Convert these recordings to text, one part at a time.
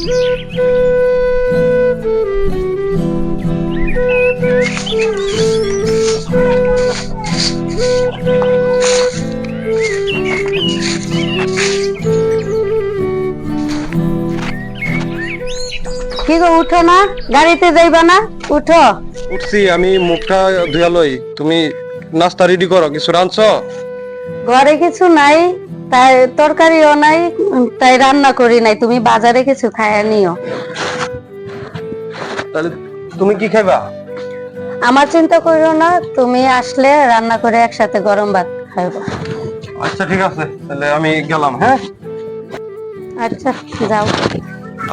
কি গো, উঠো না, গাড়িতে যাইবা না? উঠো। উঠছি, আমি মুখটা ধুয়া লই। তুমি নাস্তা রেডি করো, কিছু রাঁধছো? ঘরে কিছু নাই, তাই তরকারিও নাই, তাই রান্না করি নাই। তুমি বাজারে কিছু খাইয়া নিও। তাহলে তুমি কি খাইবা? আমার চিন্তা করিও না, তুমি আসলে রান্না করে একসাথে গরম ভাত খাইবো। আচ্ছা ঠিক আছে, তাহলে আমি গেলাম। হ্যাঁ আচ্ছা, যাও।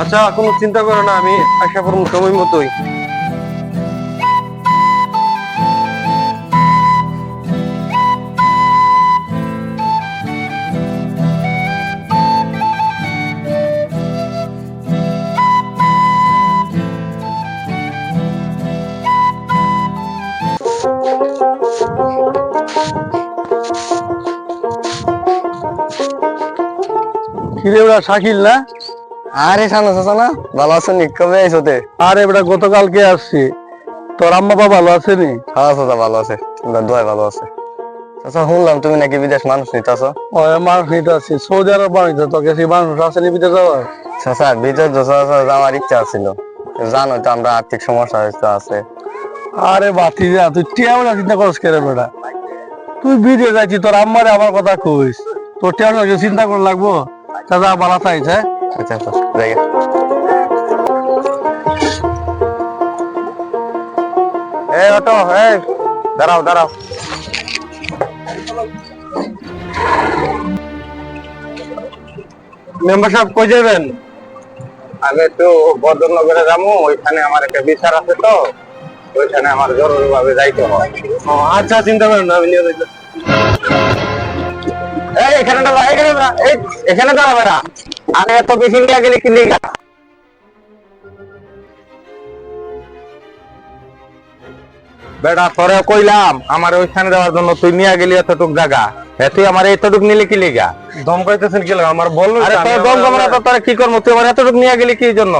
আচ্ছা, কোনো চিন্তা করো না, আমি আশা করব সময় মতোই। কিরে ওরা শাকিল না? আরে শানু চাচা না, ভালো আছেন? কবে আইসোতে? আরে বেটা গতকালকে আসছি। তোর আম্মা বাবা ভালো আছে নি? হ্যাঁ চাচা ভালো আছে, দোয়া ভালো আছে। চাচা শুনলাম তুমি নাকি বিদেশ মানুষ নিতেছো? ও মানুষ নিতে আসছি, সৌদি আরব বানিয়েছে। তোকে সেই মানুষ আছে নি বিদেশ যাওয়ার? চাচা বিদেশ যাওয়ার ইচ্ছা ছিল, জানো তো আমরা আর্থিক সমস্যা আছে। আরে বাতি যা, তুই টিয়া চিন্তা করস কেরে বেটা? তুই বিদেশ যাইছি, তোর আম্মারে আমার কথা কইস। তোর টিয়া চিন্তা করে লাগবো? চাচা ভালো থাইস। হ্যাঁ আচ্ছা আচ্ছা, জায়গা এই অটো, এই দাঁড়াও দাঁড়াও। মেম্বার সাহেব কই যাবেন? আমি একটু বদরনগরে যাবো, ওইখানে আমার একটা বিচার আছে তো, ওইখানে আমার জরুরি ভাবে যাইতে হয়। ও আচ্ছা, চিন্তা করেন না, আমি নিয়ে যাইতে। এই এখানে দাঁড়া, এখানে দাঁড়া, এই এখানে দাঁড়াবে না। আমি এত বেশি নিয়ে গেলে কি লিগা? বেটা তোরে কইলাম আমার ওইখানে যাওয়ার জন্য, তুই নিয়ে গেলি এতটুক জায়গা, তুই আমার এতটুক নিলে কি লিগা? দম পাইতেছেন কি লাগা? আমার বললো। আরে তোর দম কমরা তো তোরে কি করবো? তুই আমার এতটুক নিয়ে গেলি কি জন্য?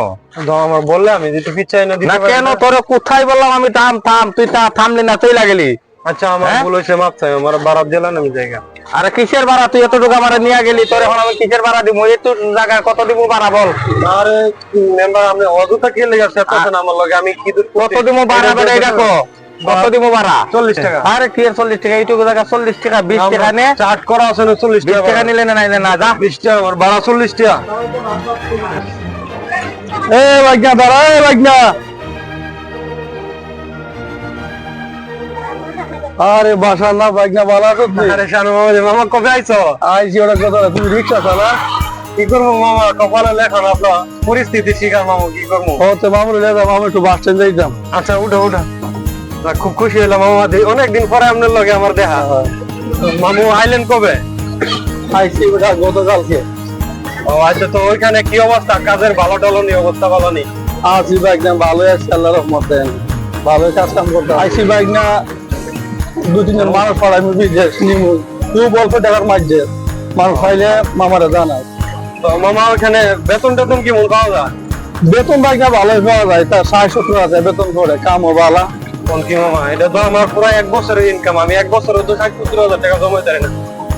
দম আমার বললে আমি যেতে পিছাই না দিতে না পারি কেন, না। তোরে কোথায় বললাম আমি থাম থাম, তুই থামলি না, তুই লাগলি। আচ্ছা, আমার হ্যাঁ? ভুল হয়েছে, মাপ চাই। আমার বারাত জেলা আমি জায়গা। আরে কিসের ভাড়া? তুই এতটুকু আমার নিয়ে গেলি, তোর এখন আমি কিসের ভাড়া দিব? একটু জায়গা কত দিব ভাড়া বল? আরে মেম্বার, আপনি অযথা কি লেগে আসছেন আমার লগে? আমি কি কত দিব ভাড়া বেটা? এই দেখো কত দিব ভাড়া? 40 টাকা। আরে কি 40 টাকা? এইটুকু জায়গা 40 টাকা? 20 টাকা নে। চাট করা আছে না 40 20 টাকা? টাকা নিলে না নাইলে না, যা। 20 টাকা আমার ভাড়া, 40 টাকা। এ বাগনা দাঁড়া, এ বাগনা। আরে বাসা না বাগনা, ভালো আছো তুই? আরে শানু মামা, কবে আইছো? আইছি ওটা কথা না, তুমি রিক্সা চালা? কি করবো মামা, কপালে লেখা না আপনার পরিস্থিতি শিকার মামু, কি করবো? ও তো মামুর লে যাও, মামু একটু বাস স্ট্যান্ড যাইতাম। আচ্ছা উঠো উঠো। খুব খুশি হলাম মামা, অনেকদিন পরে আপনার লগে আমার দেখা। মামু আইলেন কবে? আইছি ওটা গতকালকে। ও আচ্ছা, তো ওইখানে কি অবস্থা? কাজের ভালো টালো নি? অবস্থা ভালো নেই? আছি বাগনা, ভালোই আছি আল্লাহর রহমতে। ভালোই কাজ কাম করতে আইছি বাগনা। 2-3 জন মানুষ পাড়ায় আমি বিদেশ নিমু, খুব অল্প টাকার মাঝে মানুষ পাইলে মামারা জানায়। তো মামা ওইখানে বেতন টেতন কি মন পাওয়া যায়? বেতন বাগনা ভালোই পাওয়া যায়, তার 60-70 বেতন করে, কামও ভালো। কোন কি মামা, এটা তো আমার পুরো 1 বছরের ইনকাম। আমি 1 বছরে তো 60-70 টাকা জমাই পারি না।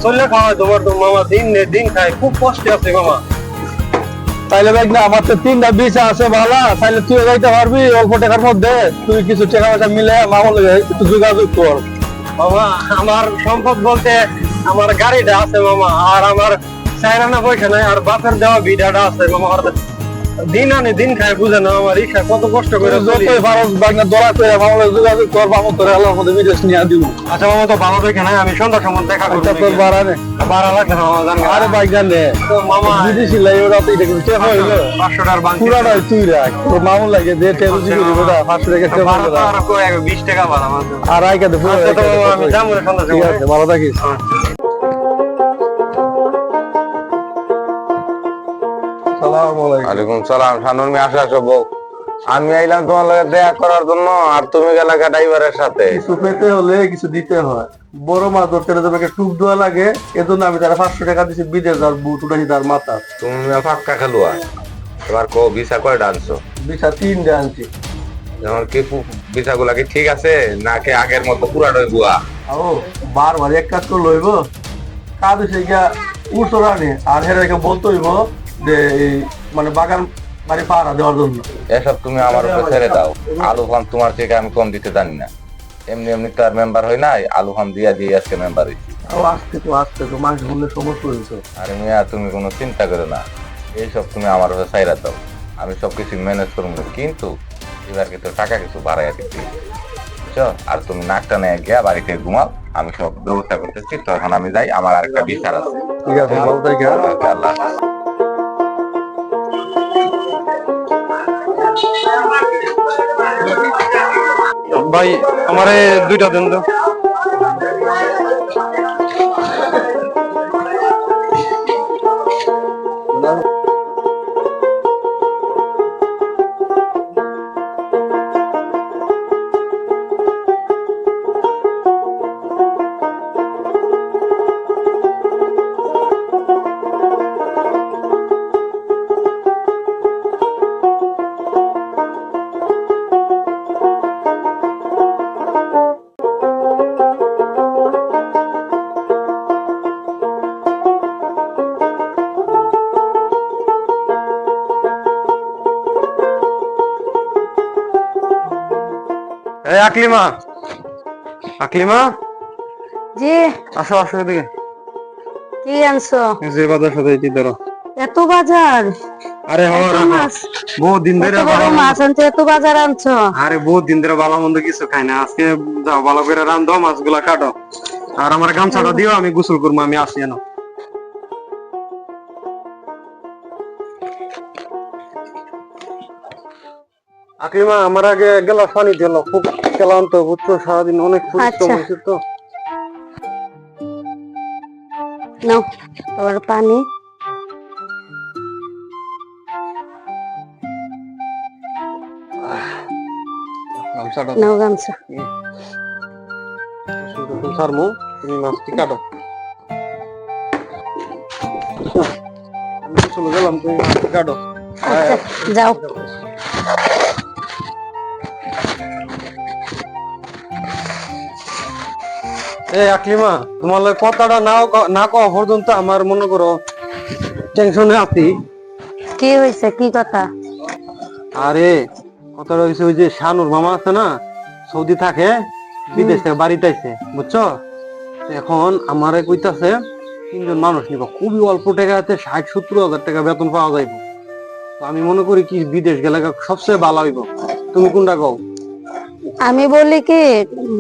চললে খাওয়াই তোমার তো মামা, দিন নে দিন খাই, খুব কষ্টে আছে মামা। তাইলে বাগনা আমার তো 3টা ভিসা আছে ভালো, তাইলে তুই যাইতে পারবি অল্প টাকার মধ্যে? তুই কিছু টাকা পয়সা মিলে মামুর লগে একটু যোগাযোগ কর। মামা আমার সম্পদ বলতে আমার গাড়িটা আছে মামা, আর আমার চাইরানা পয়সা নাই, আর বাপের দেওয়া বিড়াটা আছে মামা। আর দিন আনে দিন খায়, বুঝে না আমার রিক্সা কত কষ্ট করে চলি। যতই ভালো বাগনা দরা করে মামুর লগে যোগাযোগ কর, মামু তোর আল্লাহর মধ্যে বিদেশ নিয়ে দিব। আচ্ছা মামা, তো ভালো দেখে নাই, আমি সন্ধ্যার সময় দেখা করবো। এটা তোর বাড়া নে। বাড়া লাগবে না মামা, জান। আরে বাগনা নে, তো মামা বিদেশি লাগে ওরা তো এটা কিন্তু টেপ হইলো 500 টাকার বাংলা পুরাটাই তুই রাখ, তোর মামুর লাগে যে টেপ দিবি ওটা 500 টাকা টেপ ভাড়া তো হইলো। আর কো 20 টাকা ভাড়া মাত্র। আর আইকাতে পুরো আচ্ছা, তো মামা, আমি যাবো রে সন্ধ্যার ঠিক সময়। আছে, ভালো থাকিস। আসসালামু আলাইকুম। ওয়ালাইকুম সালাম। শানুর মেয়ে আসা বউ, আমি আইলাম তোমার লগে দেখা করার জন্য, আর তুমি গেলা ড্রাইভারের সাথে। কিছু পেতে হলে কিছু দিতে হয়। বড় মাছ ধরতে হলে তোমাকে টুক দেওয়া লাগে, এজন্য আমি তারা 500 টাকা দিছি বিদেশ, আর বুট উঠাইছি তার মাথা। তুমি পাক্কা খেলুয়া। এবার কো ভিসা কয়টা আনছো? ভিসা 3টা আনছি। যেমন কি ভিসা গুলা কি ঠিক আছে নাকি আগের মতো পুরাটাই বুয়া? ও বারবার এক কাজ করে লইব, কাজ হচ্ছে গিয়া উড়তরানি আর হেরাকে বলতে হইব যে এই মানে বাগান বাড়ি পাহারা দেওয়ার জন্য। এসব তুমি আমার উপরে ছেড়ে দাও। আলু ফার্ম তোমার থেকে আমি কম দিতে জানি না, এমনি এমনি তো আর মেম্বার হই নাই, আলু ফার্ম দিয়া দিয়ে আজকে মেম্বার হইছি। আজকে তো মানুষ বললে সমস্যা হয়েছে। আরে মিয়া তুমি কোনো চিন্তা করো না, এইসব তুমি আমার উপরে ছাইরা দাও, আমি সবকিছু ম্যানেজ করবো। কিন্তু এবার কিন্তু টাকা কিছু বাড়াইয়া দিচ্ছি, বুঝছো? আর তুমি নাকটা নিয়ে গিয়া বাড়িতে ঘুমাও, আমি সব ব্যবস্থা করতেছি। তো এখন আমি যাই, আমার আরেকটা বিচার আছে। ঠিক আছে, ভালো থেকে। আল্লাহ ভাই আমারে 2টা দেন তো। এই আকলিমা, আকলিমা জি, আসো আসো এদিকে। কি আনছো? এই যে বাজার সাথে এটি ধরো। এত বাজার? আরে এত হওয়ার মাছ? বহুত দিন ধরে এত বড় মাছ আনছো, এত বাজার আনছো? আরে বহুত দিন ধরে ভালো মন্দ কিছু খাই না, আজকে যাও ভালো করে রান্ধো, মাছগুলা কাটো আর আমার গামছাটা দিও, আমি গোসল করবো, আমি আসি না। আকলিমা আমার আগে গ্লাস পানি দিল, খুব ক্লান্ত বুঝছো, সারাদিন অনেক পরিশ্রম আচ্ছা। হয়েছে তো। নাও তোমার পানি। গামছাটা নাও গামছা। সারমু, তুমি মাছটি কাটো। আমি চলে গেলাম, তুমি মাছটি কাটো। আচ্ছা, যাও। এই আকলিমা, তোমার লগে কথাটা না কওয়া পর্যন্ত আমার মনে করো টেনশনে আছি। কি হয়েছে, কি কথা? আরে কথাটা হয়েছে, ওই যে শানুর মামা আছে না, সৌদি থাকে, বিদেশ থেকে বাড়িতে আইছে, বুঝছো? তো এখন আমারে কইতাছে 3জন মানুষ নিব, খুবই অল্প টাকাতে 60-70 হাজার টাকা বেতন পাওয়া যাইব। তো আমি মনে করি কি বিদেশ গেলে সবচেয়ে ভালো হইব। তুমি কোনটা কও? আমি বলি কি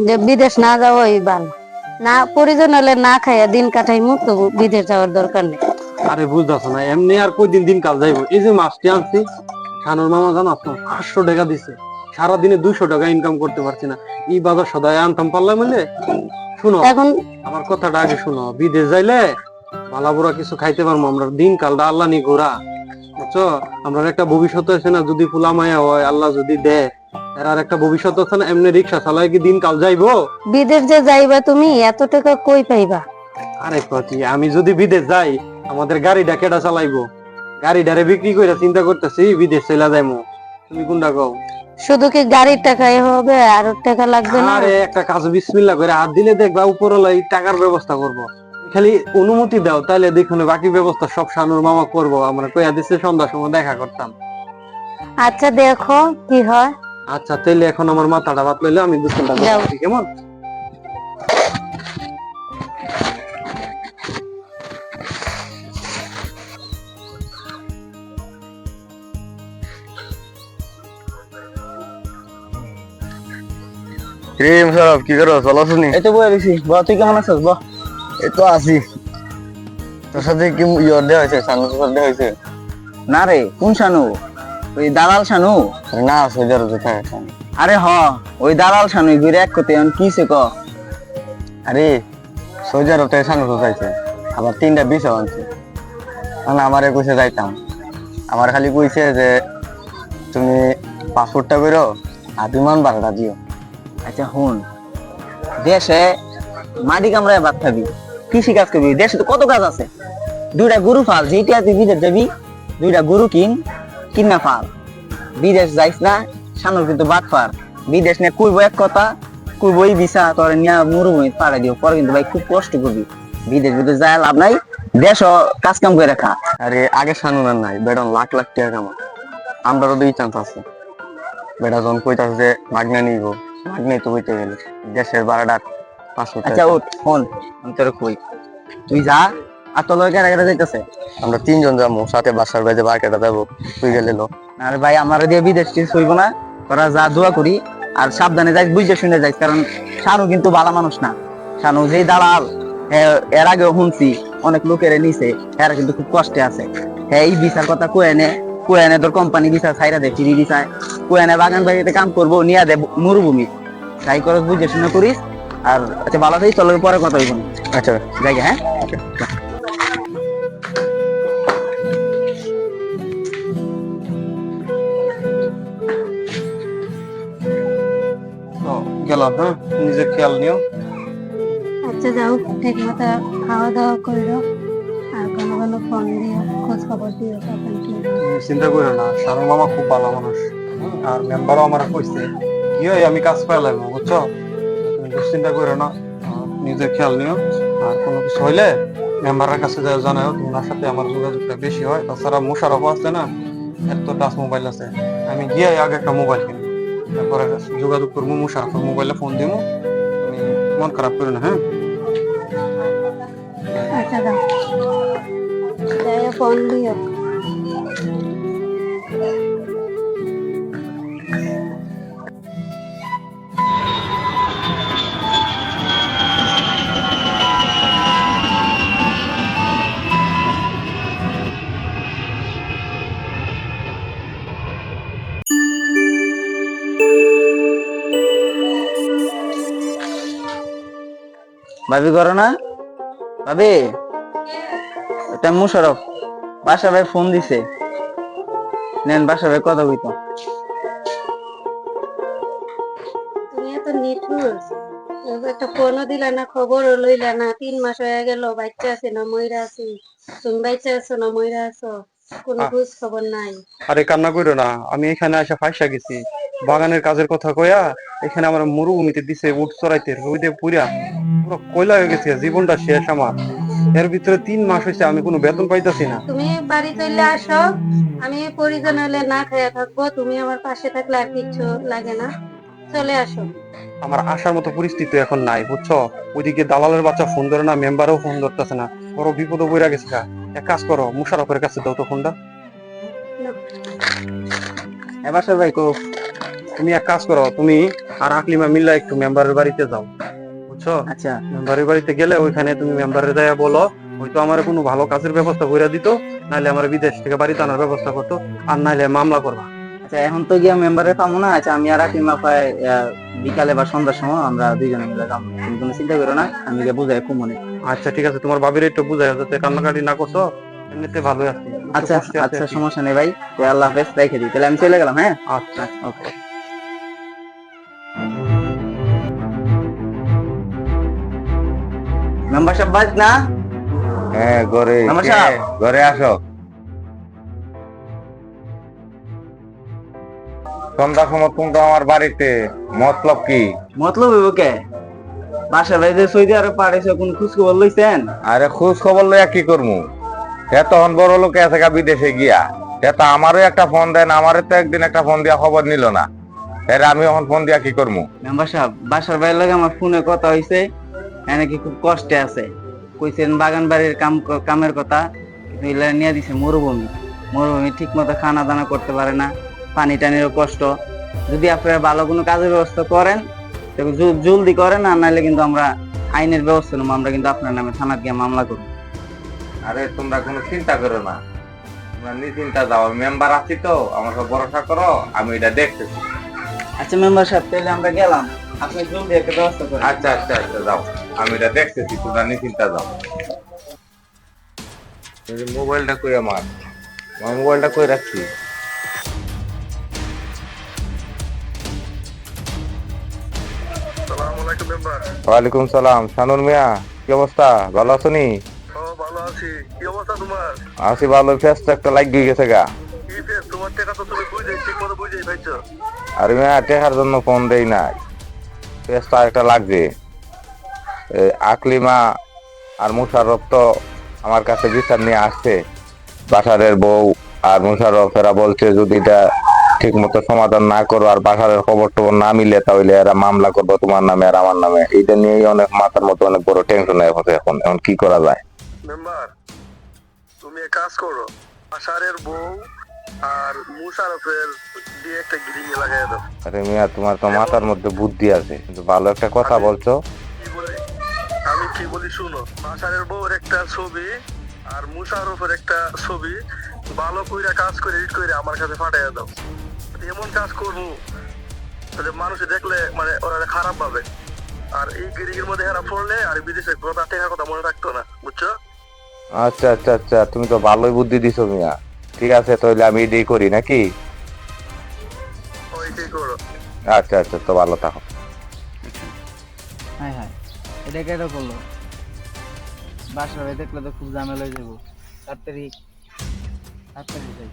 যে বিদেশ না যাওয়াই ভালো, না প্রয়োজন হলে না খাইয়া দিন কাটাইমু, তো বিদেশ যাওয়ার দরকার নেই। আরে বুঝতেছ না, এমনি আর কয়দিন দিন কাল যাইবো। এই যে মাছটি আনছি, শানুর মামা জানো তো 500 টাকা দিছে, সারাদিনে 200 টাকা ইনকাম করতে পারছি না। এই বাজার সদায় আনতাম পারলাম মিলে। শুনো, এখন আমার কথাটা আগে শুনো, বিদেশ যাইলে ভালা বুড়া কিছু খাইতে পারবো আমরা, দিন কালটা আল্লাহ নি ঘোরা, বুঝছো? আমরা একটা ভবিষ্যৎ আছে না, যদি ফুলা মায়া হয়, আল্লাহ যদি দেয়, এর আর একটা ভবিষ্যৎ আছে না। এমনি রিক্সা চালাই কি দিন কাল যাইবো? বিদেশ যে যাইবা তুমি, এত টাকা কই পাইবা? আরে কতি, আমি যদি বিদেশ যাই, আমাদের গাড়িটা কেডা চালাইবো? গাড়িটারে বিক্রি করে চিন্তা করতেছি বিদেশ চলে যাইমু। তুমি কোনটা কও? শুধু কি গাড়ির টাকাই হবে, আর টাকা লাগবে না? আরে একটা কাজ বিসমিল্লাহ করে হাত দিলে দেখবা উপরওয়ালা এই টাকার ব্যবস্থা করবো। খালি অনুমতি দাও, তাহলে দেখুন বাকি ব্যবস্থা সব শানুর মামা করবো। আমরা কইয়া দিচ্ছে সন্ধ্যার সময় দেখা করতাম। আচ্ছা দেখো কি হয়। আচ্ছা তাইলে এখন আমার মাথাটা ভাত লইলে আমি দুশ্চিন্তা যাও। করছি, কেমন? ক্রিম সব কি করো, চলো শুনি। এই তো বই দিছি, বাহ তুই কেমন আছিস? বাহ এই তো আছি। তোর সাথে কি ইয়র দেওয়া হয়েছে, শানু সাথে দেওয়া হয়েছে? না রে, কোন শানু? ওই দালাল শানু? না সোজার যেটা। আরে হ, ওই দালাল শানু ঘুরে এক কোতে কি সে ক? আরে সোজার ওটা শানু চাইছে, আবার 3টা বিষয় আনছে। মানে আমারে কইছে যাইতাম, আমার খালি কইছে যে তুমি পাসপোর্টটা বেরো আর বিমান ভাড়াটা দিও। আচ্ছা হুন, দেশে মাটি কামড়ায় ভাত খাবি, কৃষি কাজ করবি, দেশে তো কত কাজ আছে। 2টা গরু ফাল, যেটা তুই বিদেশ যাবি 2টা গরু কিন, কিনা ফাল বিদেশ যাইস না শানুর কিন্তু বাটফার বিদেশ নিয়ে কইবো এক কথা কইবই ভিসা তোর নিয়ে মরুভূমি পাড়াই দিও পরে কিন্তু ভাই খুব কষ্ট করবি বিদেশ যায় লাভ নাই দেশ কাজ কাম করে রাখা। আরে আগে শানু না নাই বেড়ন লাখ লাখ টাকা কামা আমরাও দুই চান্স আছে বেটা যখন কইতাছে যে মাগনা নিব মাগনাই তো কইতে গেলে দেশের ভাড়াটা 500 টাকা। আচ্ছা ওঠ ফোন আমি তোর কই তুই যা আর তোর লগে কেটে যাইতেছে আমরা 3 জন যাবো সাথে বাসার বাইরে বারকেটা যাবো তুই গেলে লো আরে ভাই আমার দিয়ে বিদেশ টিস হইব না তোরা যা দোয়া করি আর সাবধানে যাইস বুঝে শুনে যাইস কারণ শানু কিন্তু ভালো মানুষ না শানু যেই দালাল এর আগে শুনছি অনেক লোকের নিছে এরা কিন্তু খুব কষ্টে আছে হ্যাঁ এই বিচার কথা কয়ে এনে তোর কোম্পানি বিচার ছাইরা দে ফ্রি বিচার কয়ে এনে বাগান বাড়িতে কাম করবো নিয়ে দে মরুভূমি তাই করে বুঝে শুনে করিস আর আচ্ছা ভালো থাকি চলো পরে কথা হইব না আচ্ছা জায়গা হ্যাঁ গেলাম, হ্যাঁ নিজের খেয়াল নিও। আচ্ছা যাও ঠিক মতো খাওয়া দাওয়া করো আর কোনো কোনো ফোন দিও খোঁজ খবর দিও কখন কি চিন্তা করো না, শানু মামা খুব ভালো মানুষ আর মেম্বারও আমার কইছে কি হয় আমি কাজ পাইলাম বুঝছো, তুমি চিন্তা করো না, নিজের খেয়াল নিও আর কোনো কিছু হইলে মেম্বারের কাছে জানাও, তোমার সাথে আমার যোগাযোগটা বেশি হয়। তাছাড়া মুশারফ আছে না, এর তো টাচ মোবাইল আছে, আমি গিয়ে আগে একটা মোবাইল কিনি তারপরে যোগাযোগ করবো, মুশারফের মোবাইলে ফোন দিব, তুমি মন খারাপ করো না। হ্যাঁ আচ্ছা যাও যাই ফোন দিও। ভাবি করো না ভাবি এটা মুশারফ বাসা ভাই ফোন দিছে নেন বাসা ভাই কথা কইতো তুমি এত নিঠুর একটা ফোনও দিলা না খবরও লইলা না 3 মাস হয়ে গেল বাচ্চা আছে না মইরা আছে তুমি বাচ্চা আছো না মইরা আছো কোনো খোঁজ খবর নাই। আরে কান্না করো না, আমি এখানে আসা ফাঁসা গেছি বাগানের কাজের কথা কইয়া, এখানে আমার মরুভূমিতে দিছে উঠ চড়াইতে রোদে পুরা পুরো কয়লা হয়ে গেছে, জীবনটা শেষ আমার। এর ভিতরে 3 মাস হয়েছে আমি কোনো বেতন পাইতাছি না। তুমি বাড়ি চলে আসো, আমি পরিজন হলে না খাইয়া থাকবো, তুমি আমার পাশে থাকলে আর কিছু লাগে না, চলে আসো। আমার আসার মতো পরিস্থিতি এখন নাই বুঝছো, ওইদিকে দালালের বাচ্চা ফোন ধরে না, মেম্বারও ফোন ধরতেছে না, বড় বিপদে পড়ে গেছে। এক কাজ করো, মুশারফের কাছে দাও তো ফোনটা। বাসা ভাই কো তুমি এক কাজ করো, তুমি আর আকলিমা মিল্লা একটু মেম্বারের বাড়িতে যাও বুঝছো। আচ্ছা মেম্বারের বাড়িতে গেলে ওইখানে তুমি মেম্বারের যাইয়া বলো হয়তো আমার কোনো ভালো কাজের ব্যবস্থা করে দিত, নাইলে আমার বিদেশ থেকে বাড়িতে আনার ব্যবস্থা করতো, আর নাইলে মামলা করবা। আচ্ছা এখন তো গিয়া মেম্বারে পাবো না, আচ্ছা আমি আর আকিমা পাই বিকালে বা সন্ধ্যার সময় আমরা দুইজনে মিলে যাবো, তুমি কোনো চিন্তা করো না, আমি গিয়ে বুঝাই খুব মনে। আচ্ছা ঠিক আছে, তোমার বাবির একটু বুঝাই যাতে কান্নাকাটি না করছো, এমনিতে ভালোই আছি। আচ্ছা আচ্ছা সমস্যা নেই ভাই, আল্লাহ হাফেজ, রেখে দিই তাহলে আমি চলে গেলাম। হ্যাঁ আচ্ছা ওকে। মেম্বার সাহেব বাজ না, হ্যাঁ ঘরে মেম্বার সাহেব। ঘরে আসো। সন্ধ্যার সময় তুমি তো আমার বাড়িতে, মতলব কি? মতলব হইব কে? বাসা ভাই যে সৌদি আরব পাঠাইছে কোন খোঁজ খবর লইছেন? আরে খোঁজ খবর লইয়া কি করমু, সে তখন বড় লোক আছে বিদেশে গিয়া, সে তো আমারও একটা ফোন দেন, আমারও তো একদিন একটা ফোন দিয়া খবর নিল না, এর আমি এখন ফোন দিয়া কি করমু? মেম্বার সাহেব বাসার ভাইয়ের লাগে আমার ফোনে কথা হইছে, নাকি খুব কষ্টে আছে, কইছেন বাগান বাড়ির কামের কথা, নিয়ে দিছে মরুভূমি ঠিক মতো খানা দানা করতে পারে না, পানি টানিরও কষ্ট। যদি আপনারা ভালো কোনো কাজের ব্যবস্থা করেন জলদি করেন, আর নাহলে কিন্তু আমরা আইনের ব্যবস্থা নেবো, আমরা কিন্তু আপনার নামে থানার গিয়ে মামলা করবো। আরে তোমরা কোনো চিন্তা করো না, তোমরা নিশ্চিন্তা যাও, মেম্বার আছি তো, আমার সব ভরসা করো, আমি এটা দেখতেছি। আচ্ছা মেম্বার সাহেব তাহলে আমরা গেলাম, আপনি জলদি একটা ব্যবস্থা করেন। আচ্ছা আচ্ছা আচ্ছা যাও, আমি এটা দেখতেছি, তোমরা নিশ্চিন্তা যাও। মোবাইলটা কই আমার মোবাইলটা কই রাখছি? ওয়ালাইকুম সালাম, শানুর মিয়া কি অবস্থা, ভালো আছো নি? ভালো আছি, কি অবস্থা তোমার? আছি ভালো, ফেসটা একটা লাইক দিয়ে গেছে গা। কি তোমার টাকা তো তুমি বুঝে ঠিক মতো বুঝেই পাইছো। আর মিয়া টেকার জন্য ফোন দেই নাই, পেস তো একটা লাগবে। আকলিমা আর মুশারফ তো আমার কাছে বিচার নিয়ে আসছে, বাসারের বউ আর মুশারফেরা বলছে যদি এটা ঠিক মতো সমাধান না করো আর বাসারের খবর টবর না মিলে তাহলে এরা মামলা করবো তোমার নামে আর আমার নামে। এইটা নিয়েই অনেক মাথার মতো অনেক বড় টেনশন হয়ে গেছে এখন এখন কি করা যায়। মেম্বার, তুমি এক কাজ করো, আশারের বউ আর মুশারফের দিয়ে একটা গিরিং লাগাই দাও। আরে মিয়া তোমার তো মাথার মধ্যে বুদ্ধি আছে, কিন্তু ভালো একটা কথা বলছো। কি বলি আমি কি বলি শুনো, আশারের বউর একটা ছবি আর মুশারফের একটা ছবি ভালো কইরা কাজ করে এডিট করে আমার কাছে পাঠিয়ে দাও। এমন কাজ করবো যে মানুষে দেখলে মানে ওরা খারাপ পাবে, আর এই গিরিগের মধ্যে হেরা পড়লে আর বিদেশে কথা টেকার কথা মনে রাখতো না, বুঝছো? আচ্ছা আচ্ছা আচ্ছা, তুমি তো ভালোই বুদ্ধি দিছো মিয়া। ঠিক আছে তাহলে আমি এটাই করি নাকি? ওইটাই করো। আচ্ছা আচ্ছা, তো ভালো থাকো। হ্যাঁ হ্যাঁ, এটা কেন করলো? বাসা ভাই দেখলে তো খুব ঝামেলা হয়ে যাবো। তাড়াতাড়ি তাড়াতাড়ি যাই।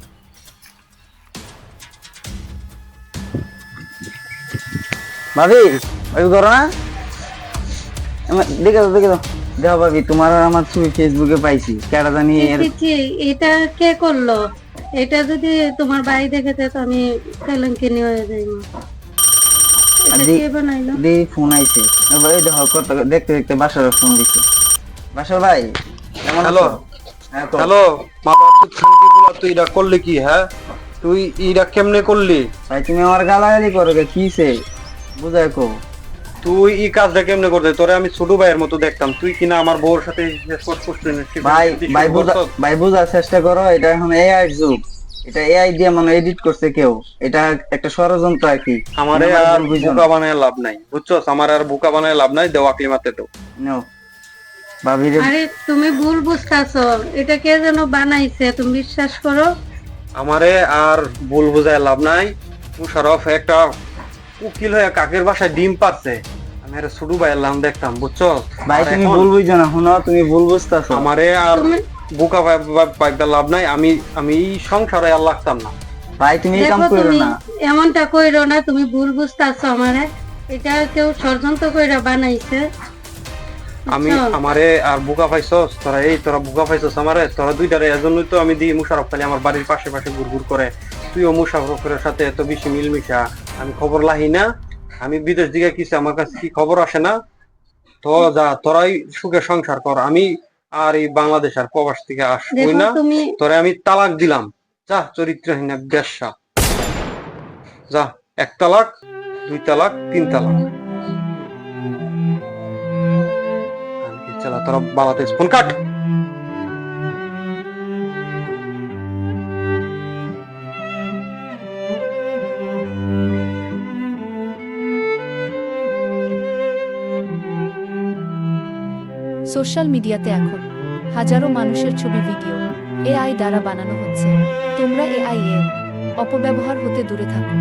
ভাবি ওই করো না, দেখে দাও দেখে দাও। দেখো ভাবি, তোমার আর আমার ছবি ফেসবুকে পাইছি, কেটা জানি দেখেছি, এটা কে করলো? এটা যদি তোমার ভাই দেখেছে তো আমি কেলেঙ্কারি হয়ে যাই। এটা কে বানাইলো? ফোন আইছে। ভাই দেখো কত দেখতে দেখতে বাসার ফোন দিছে। বাসার ভাই কেমন হ্যালো আছো? হ্যাঁ তো। হ্যালো মাদা, তুই খানকি গুলা তুই এটা করলি কি? হ্যাঁ তুই এটা কেমনে করলি? ভাই তুমি আমার গালাগালি করো কে? কিসে বুঝাই কো? তুই এই কাজটা কেমনে করতে? তোরে আমি ছোট ভাইয়ের মতো দেখতাম, তুই কিনা আমার বউর সাথে ভাই বুঝার চেষ্টা করো, এটা এখন এআই যুগ। এটা এআই দিয়ে মানে এডিট করছে কেউ, এটা একটা ষড়যন্ত্র আর কি। আমারে আর বোকা বানায় লাভ নাই, বুঝছস? আমার আর বোকা বানায় লাভ নাই, দেওয়া ক্লিমাতে তো নাও ভাবি রে। আরে তুমি ভুল বুঝতাছো, এটা কে যেন বানাইছে, তুমি বিশ্বাস করো। আমারে আর ভুল বুঝায় লাভ নাই। মুশারফ একটা উকিল হয়ে কাকের বাসায় ডিম পাচ্ছে, আমি আর ছোট ভাইয়ের লাম দেখতাম, বুঝছস? ভাই আর তুমি এখন ভুল বুঝছো না, শুনো তুমি ভুল বুঝতাছো। আমারে আর তুমি- বোকা পাইতে লাভ নাই। আমি এই সংসারে আর লাগতাম না। ভাই তুমি এই কাম দেখো করো তুমি না। এমনটা কইরো না, তুমি ভুল বুঝতাছো আমারে। এটা কেউ ষড়যন্ত্র কইরা বানাইছে। আমি বুঝছো? আমারে আর বোকা পাইছস তোরা, এই তোরা বোকা পাইছস আমারে, তোরা দুইটারে এজন্যই তো আমি দিই। মুশারফ খালি আমার বাড়ির পাশে পাশে ঘুরঘুর করে, তুইও মুশারফের সাথে এত বেশি মিলমিশা, আমি খবর লাহি না। আমি বিদেশ দিকে কিছু আমার কাছে কি খবর আসে না। তো যা, তোরাই সুখে সংসার কর, আমি আর এই বাংলাদেশ আর প্রবাস থেকে আসবই দেখো না। তুমি তোরে আমি তালাক দিলাম, যা চরিত্রহীন এক বেশ্যা, যা। 1 তালাক, 2 তালাক, 3 তালাক। চলা তোরা বাবাতে ফোন কাট। সোশ্যাল মিডিয়াতে এখন হাজারো মানুষের ছবি ভিডিও এআই দ্বারা বানানো হচ্ছে। তোমরা এআই এর অপব্যবহার হতে দূরে থাকো।